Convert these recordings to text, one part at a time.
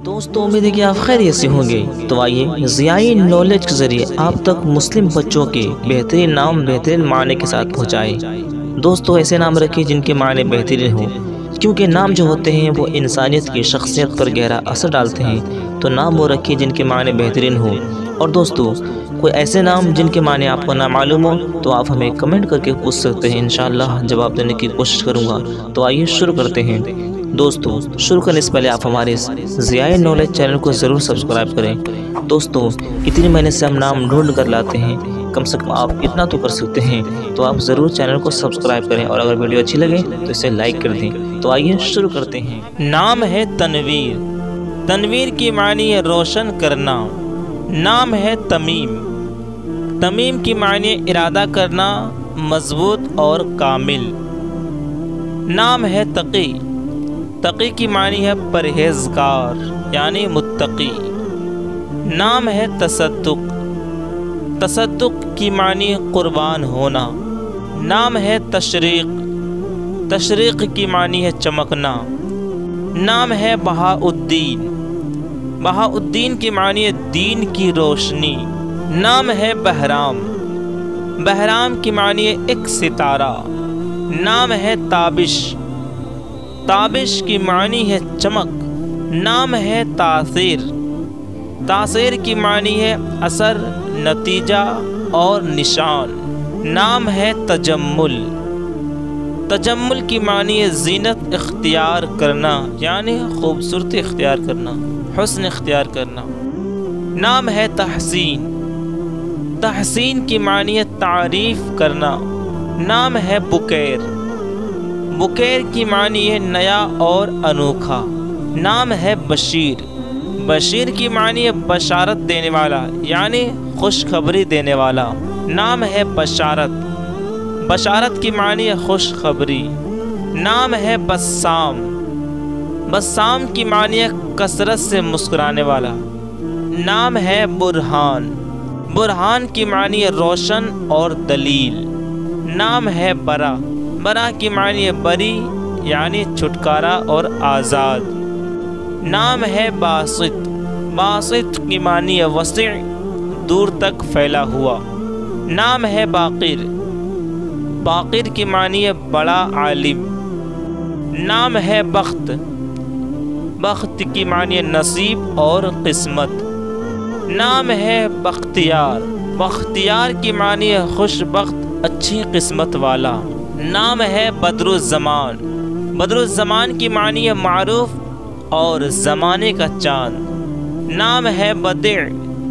دوستوں امید ہے کہ آپ خیریت سے ہوں گے۔ تو آئیے ضیائی نالج کے ذریعے آپ تک مسلم بچوں کے بہترین نام بہترین معنی کے ساتھ پہنچائے۔ دوستوں ایسے نام رکھیں جن کے معنی بہترین ہوں، کیونکہ نام جو ہوتے ہیں وہ انسانیت کی شخصیت پر گہرا اثر ڈالتے ہیں۔ تو نام وہ رکھیں جن کے معنی بہترین ہوں۔ اور دوستوں کوئی ایسے نام جن کے معنی آپ کو نہ معلوم ہو تو آپ ہمیں کمنٹ کر کے پوچھ سکتے ہیں، انشاءاللہ جواب دینے کی کوشش کروں گا۔ تو آئیے شروع کرتے ہیں۔ دوستوں شروع کرنے سے پہلے آپ ہمارے ضیائی نالج چینل کو ضرور سبسکرائب کریں۔ دوستوں اتنی محنت سے ہم نام ڈھونڈ کر لاتے ہیں، کم سے کم آپ اتنا تو کر سکتے ہیں، تو آپ ضرور چینل کو سبسکرائب کریں، اور اگر ویڈیو اچھی لگے تو اسے لائک کر دیں۔ تو آئیے شروع کرتے ہیں۔ نام ہے تنویر۔ تنویر کی معنی ہے روشن کرنا۔ نام ہے تمیم۔ تمیم کی معنی ارادہ کرنا، مضبوط اور کامل۔ نام ہے تقی۔ تقی کی معنی ہے پرہیزگار یعنی متقی۔ نام ہے تصدق۔ تصدق کی معنی قربان ہونا۔ نام ہے تشریق۔ تشریق کی معنی ہے چمکنا۔ نام ہے بہاء الدین۔ بہاء الدین کی معنی ہے دین کی روشنی۔ نام ہے بہرام۔ بہرام کی معنی ہے ایک ستارہ۔ نام ہے تابش۔ تابش کی معنی ہے چمک۔ نام ہے تاثیر۔ تاثیر کی معنی ہے اثر، نتیجہ اور نشان۔ نام ہے تجمل۔ تجمل کی معنی ہے زینت اختیار کرنا یعنی خوبصورتی اختیار کرنا، حسن اختیار کرنا۔ نام ہے تحسین۔ تحسین کی معنی ہے تعریف کرنا۔ نام ہے بکیر۔ بکیر کی معنی ہے نیا اور انوکھا۔ نام ہے بشیر۔ بشیر کی معنی ہے بشارت دینے والا یعنی خوشخبری دینے والا۔ نام ہے بشارت۔ بشارت کی معنی ہے خوشخبری۔ نام ہے بسام۔ بسام کی معنی ہے کثرت سے مسکرانے والا۔ نام ہے برہان۔ برہان کی معنی ہے روشن اور دلیل۔ نام ہے برا۔ برا کی معنی ہے بری یعنی چھٹکارا اور آزاد۔ نام ہے باسط۔ باسط کی معنی ہے وسیع، دور تک پھیلا ہوا۔ نام ہے باقر۔ باقر کی معنی ہے بڑا عالم۔ نام ہے بخت۔ بخت کی معنی ہے نصیب اور قسمت۔ نام ہے بختیار۔ بختیار کی معنی ہے خوش بخت، اچھی قسمت والا۔ نام ہے بدر الزمان۔ بدر الزمان کی معنی ہے معروف اور زمانے کا چاند۔ نام ہے بدع۔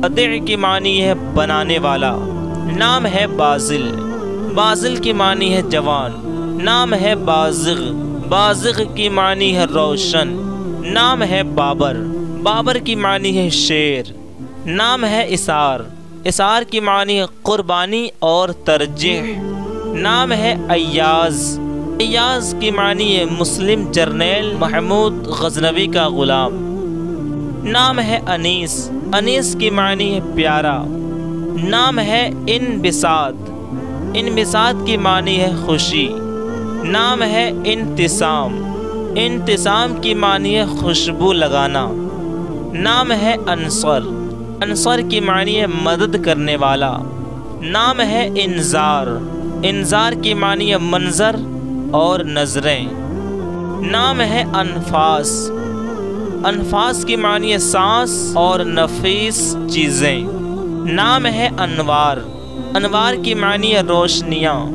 بدع کی معنی ہے بنانے والا۔ نام ہے بازل۔ بازل کی معنی ہے جوان۔ نام ہے بازغ۔ بازغ کی معنی ہے روشن۔ نام ہے بابر۔ بابر کی معنی ہے شیر۔ نام ہے اسار۔ اسار کی معنی ہے قربانی اور ترجیح۔ نام ہے ایاز۔ ایاز کی معنی ہے مسلم جرنیل محمود غزنوی کا غلام۔ نام ہے انیس۔ انیس کی معنی ہے پیارا۔ نام ہے انبساط۔ انبساط کی معنی ہے خوشی۔ نام ہے انتسام۔ انتسام کی معنی ہے خوشبو لگانا۔ نام ہے انصر۔ انصر کی معنی ہے مدد کرنے والا۔ نام ہے انذار۔ انذار کی معنی ہے منظر اور نظریں۔ نام ہے انفاس۔ انفاس کی معنی ہے سانس اور نفیس چیزیں۔ نام ہے انوار۔ انوار کی معنی ہے روشنیاں۔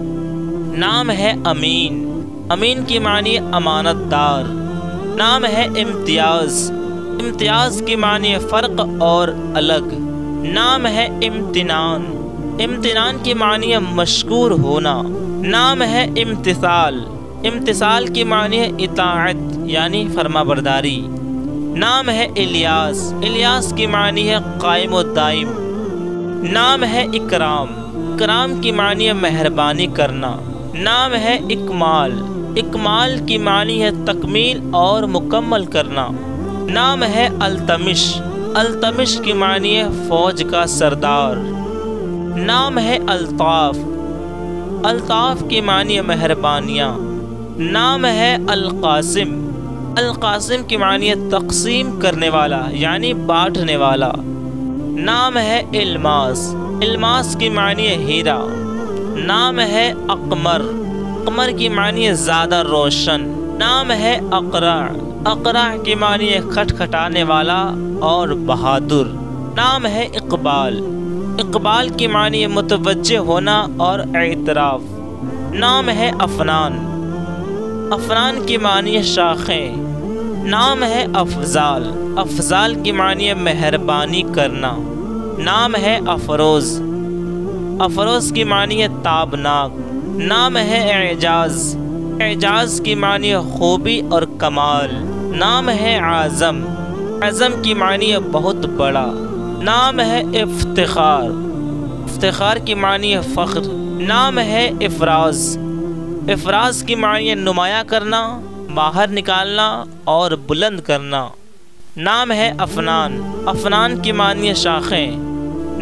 نام ہے امین۔ امین کی معنی ہے امانت دار۔ نام ہے امتیاز۔ امتیاز کی معنی ہے فرق اور الگ۔ نام ہے امتنان۔ امتنان کی معنی ہے مشکور ہونا۔ نام ہے امتثال۔ امتثال کی معنی ہے اطاعت یعنی فرما برداری۔ نام ہے الیاس۔ الیاس کی معنی ہے قائم و دائم۔ نام ہے اکرام۔ اکرام کی معنی ہے مہربانی کرنا۔ نام ہے اکمال۔ اکمال کی معنی ہے تکمیل اور مکمل کرنا۔ نام ہے التمش۔ التمش کی معنی ہے فوج کا سردار۔ نام ہے الطاف۔ الطاف کی معنی ہے مہربانیاں۔ نام ہے القاسم۔ القاسم کی معنی ہے تقسیم کرنے والا یعنی بانٹنے والا۔ نام ہے الماس، الماس کی معنی ہے ہیرا۔ نام ہے اقمر، اقمر کی معنی ہے زیادہ روشن۔ نام ہے اقرع، اقرع کی معنی ہے کھٹکھٹانے والا اور بہادر۔ نام ہے اقبال، اقبال کی معنی ہے متوجہ ہونا اور اعتراف۔ نام ہے افنان، افنان کی معنی ہے شاخیں۔ نام ہے افضال، افضال کی معنی ہے مہربانی کرنا۔ نام ہے افروز، افروز کی معنی ہے تابناک۔ نام ہے اعجاز، اعجاز کی معنی ہے خوبی اور کمال۔ نام ہے اعظم، اعظم کی معنی ہے بہت بڑا۔ نام ہے افتخار، افتخار کی معنی ہے فخر۔ نام ہے افراز، افراز کی معنی ہے نمایاں کرنا، باہر نکالنا اور بلند کرنا۔ نام ہے افنان، افنان کی معنی ہے شاخیں۔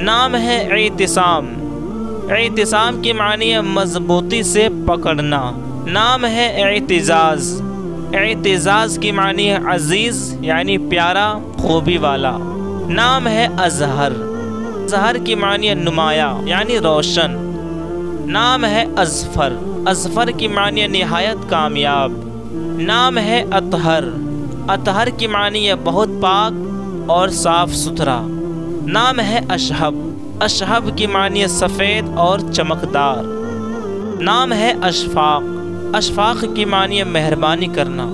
نام ہے اعتصام، اعتصام کی معنی ہے مضبوطی سے پکڑنا۔ نام ہے اعتزاز، اعتزاز کی معنی ہے عزیز یعنی پیارا، خوبی والا۔ نام ہے اظہر، اظہر کی معنی ہے نمایاں یعنی روشن۔ نام ہے اظفر، اظفر کی معنی ہے نہایت کامیاب۔ نام ہے اطہر، اطہر کی معنی ہے بہت پاک اور صاف ستھرا۔ نام ہے اشہب، اشہب کی معنی ہے سفید اور چمکدار۔ نام ہے اشفاق، اشفاق کی معنی ہے مہربانی کرنا۔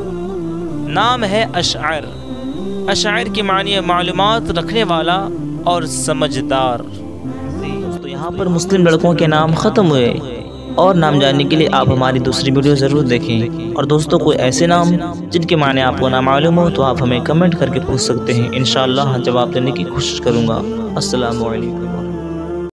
نام ہے اشعر، اشعر کی معنی ہے معلومات رکھنے والا اور سمجھدار۔ تو یہاں پر مسلم لڑکوں کے نام ختم ہوئے، اور نام جاننے کے لیے آپ ہماری دوسری ویڈیو ضرور دیکھیں۔ اور دوستوں کوئی ایسے نام جن کے معنی آپ کو نہ معلوم ہو تو آپ ہمیں کمنٹ کر کے پوچھ سکتے ہیں، انشاءاللہ جواب دینے کی کوشش کروں گا۔ السلام علیکم۔